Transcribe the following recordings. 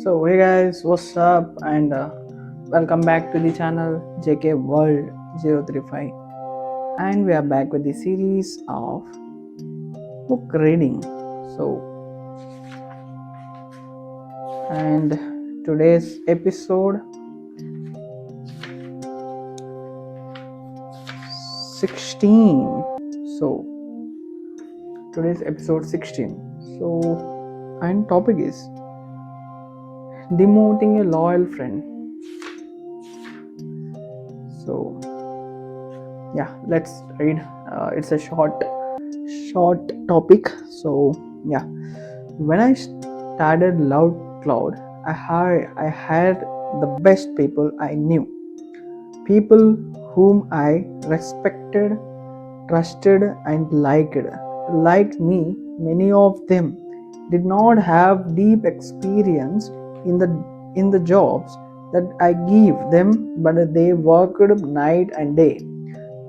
So hey guys, what's up and welcome back to the channel JK World 035, and we are back with the series of book reading. So and today's episode 16. So today's episode 16. So and topic is demoting a loyal friend. So yeah, let's read. It's a short topic. So yeah, when I started Loud Cloud, I had the best people I knew, people whom I respected, trusted, and liked. Like me, many of them did not have deep experience in the jobs that I gave them, but they worked night and day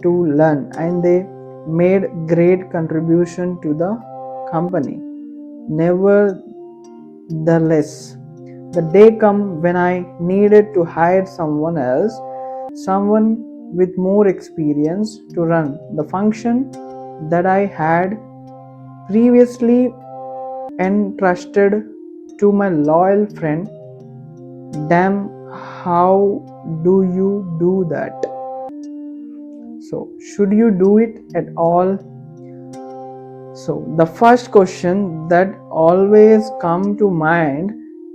to learn, and they made great contribution to the company. Nevertheless, the day come when I needed to hire someone else, someone with more experience to run the function that I had previously entrusted to my loyal friend. Damn, how do you do that? So, should you do it at all? So, the first question that always come to mind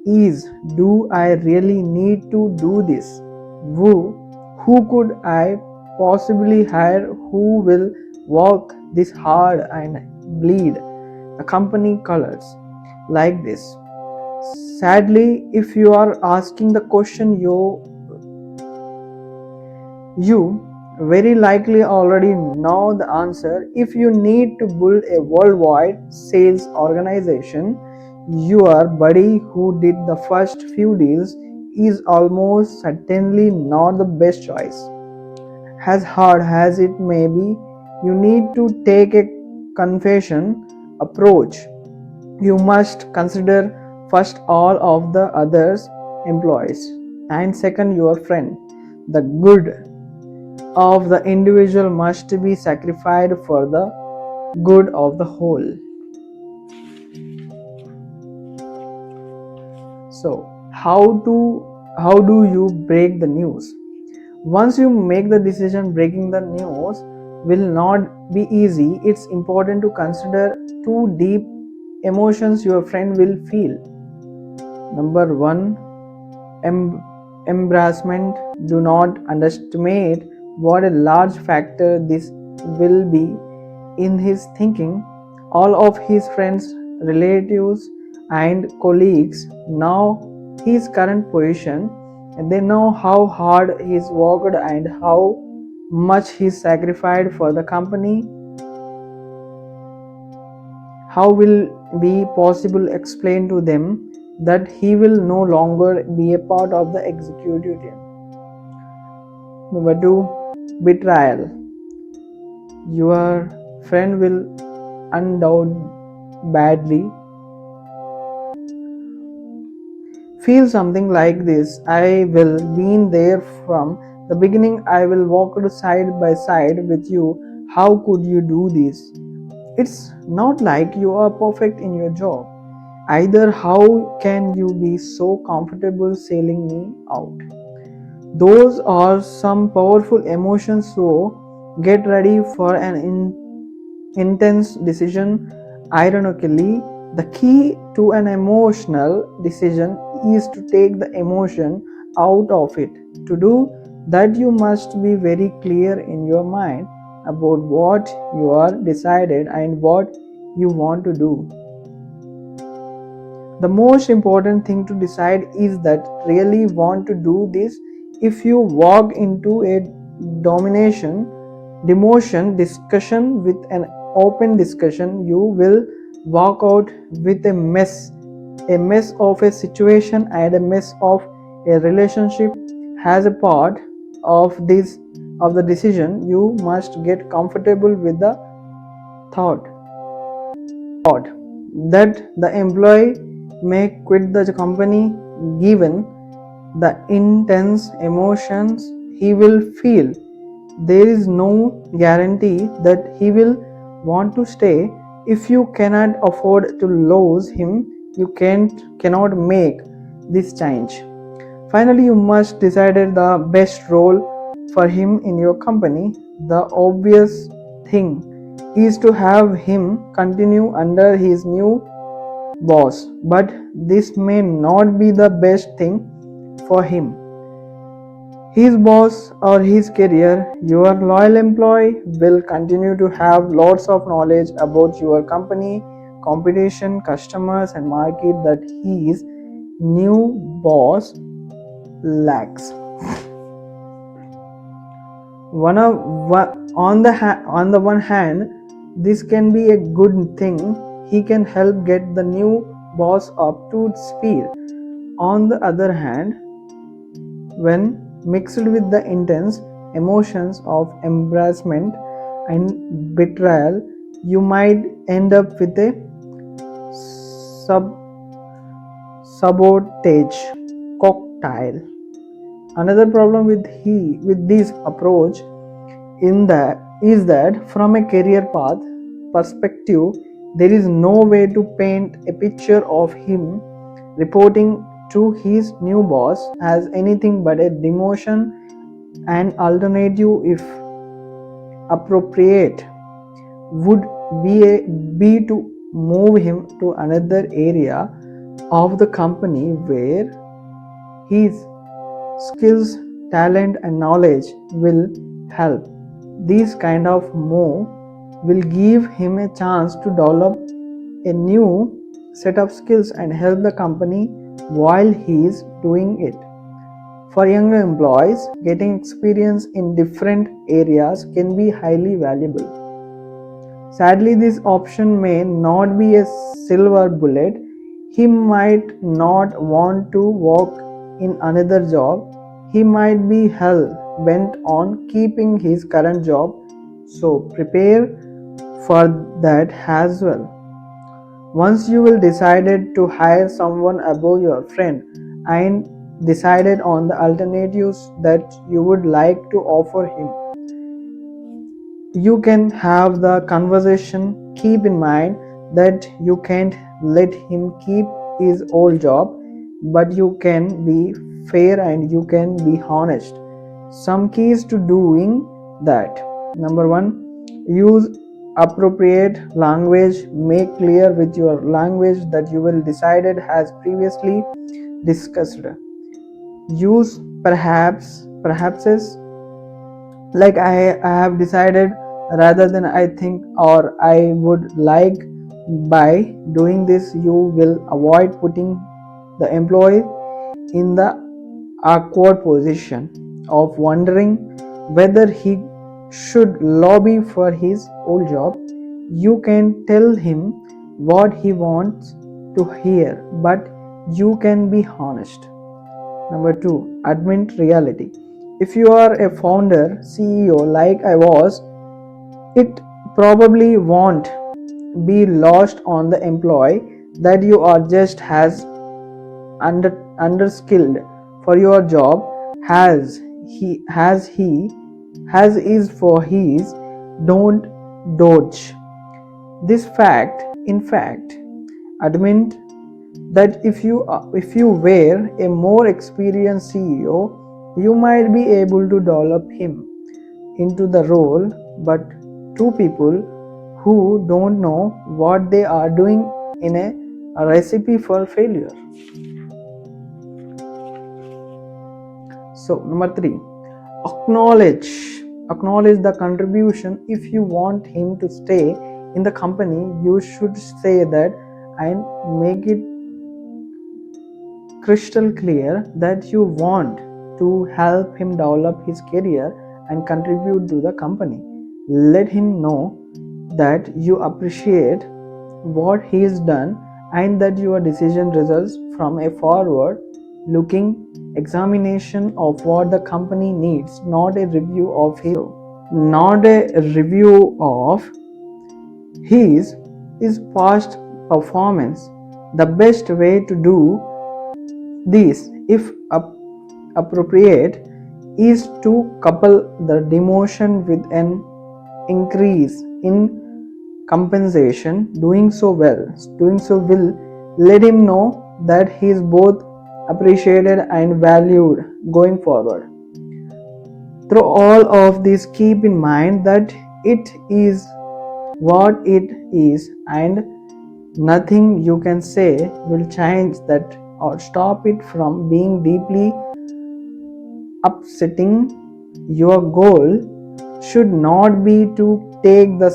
is, do I really need to do this? Who could I possibly hire who will work this hard and bleed the company colors like this? Sadly, if you are asking the question, you very likely already know the answer. If you need to build a worldwide sales organization, your buddy who did the first few deals is almost certainly not the best choice. As hard as it may be, you need to take a confession approach. You must consider first all of the others' employees, and second your friend. The good of the individual must be sacrificed for the good of the whole. So how do you break the news? Once you make the decision, breaking the news will not be easy. It's important to consider two deep emotions your friend will feel. Number one, embarrassment. Do not underestimate what a large factor this will be in his thinking. All of his friends, relatives, and colleagues know his current position, and they know how hard he's worked and how much he's sacrificed for the company. How will be possible explain to them that he will no longer be a part of the executive team? Number two, betrayal. Your friend will undoubtedly feel something like this. I will be there from the beginning. I will walk side by side with you. How could you do this? It's not like you are perfect in your job. Either how can you be so comfortable selling me out? Those are some powerful emotions, so get ready for an intense decision. Ironically, the key to an emotional decision is to take the emotion out of it. To do that, you must be very clear in your mind about what you are decided and what you want to do. The most important thing to decide is that really want to do this. If you walk into a demotion discussion with an open discussion, you will walk out with a mess of a situation and a mess of a relationship. As a part of the decision, you must get comfortable with the thought that the employee may quit the company given the intense emotions he will feel. There is no guarantee that he will want to stay. If you cannot afford to lose him, you cannot make this change. Finally, you must decide the best role for him in your company. The obvious thing is to have him continue under his new boss, but this may not be the best thing for him, his boss, or his career. Your loyal employee will continue to have lots of knowledge about your company, competition, customers, and market that his new boss lacks. On the one hand, this can be a good thing. He can help get the new boss up to speed. On the other hand, when mixed with the intense emotions of embarrassment and betrayal, you might end up with a sabotage cocktail. Another problem with this approach is that from a career path perspective, there is no way to paint a picture of him reporting to his new boss as anything but a demotion. An alternative, if appropriate, would be to move him to another area of the company where his skills, talent, and knowledge will help. This kind of move will give him a chance to develop a new set of skills and help the company while he is doing it. For younger employees, getting experience in different areas can be highly valuable. Sadly, this option may not be a silver bullet. He might not want to work in another job. He might be hell bent on keeping his current job, so prepare for that as well. Once you will decided to hire someone above your friend and decided on the alternatives that you would like to offer him, you can have the conversation. Keep in mind that you can't let him keep his old job, but you can be fair and you can be honest. Some keys to doing that: number 1, use appropriate language. Make clear with your language that you will decided as previously discussed. Use perhapses, like I have decided, rather than I think or I would like. By doing this, you will avoid putting the employee in the awkward position of wondering whether he should lobby for his old job. You can tell him what he wants to hear, but you can be honest. Number 2, admit reality. If you are a founder, CEO like I was, it probably won't be lost on the employee that you are just as underskilled for your job as is for his. Don't dodge this fact. In fact, admit that if you were a more experienced CEO, you might be able to develop him into the role, but two people who don't know what they are doing in a recipe for failure. So number 3, acknowledge the contribution. If you want him to stay in the company, you should say that and make it crystal clear that you want to help him develop his career and contribute to the company. Let him know that you appreciate what he has done and that your decision results from a forward looking examination of what the company needs, not a review of his past performance. The best way to do This, if appropriate, is to couple the demotion with an increase in compensation. Doing so will let him know that he is both appreciated and valued going forward. Through all of this, keep in mind that it is what it is, and nothing you can say will change that or stop it from being deeply upsetting. Your goal should not be to take the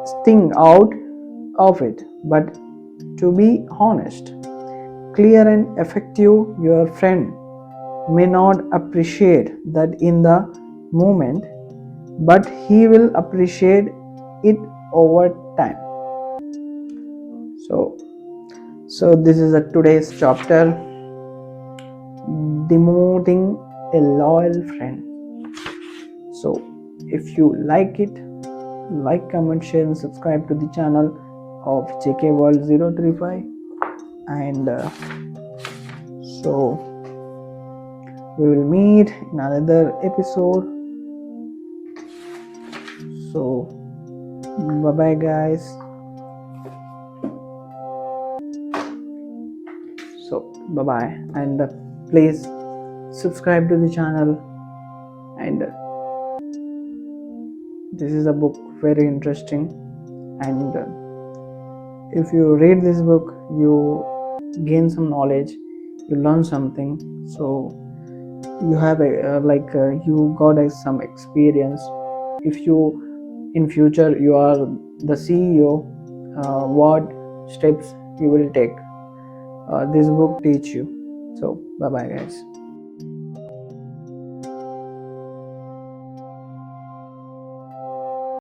sting out of it, but to be honest, clear, and effective. Your friend may not appreciate that in the moment, but he will appreciate it over time. So this is a today's chapter, demoting a loyal friend. So if you like it, like, comment, share, and subscribe to the channel of JK World 035. And so we will meet in another episode. So bye bye guys. So bye bye, and please subscribe to the channel. And this is a book very interesting, and if you read this book, you gain some knowledge, you learn something. So you have you got some experience. If you in future you are the CEO, what steps you will take, this book teach you. So bye bye guys.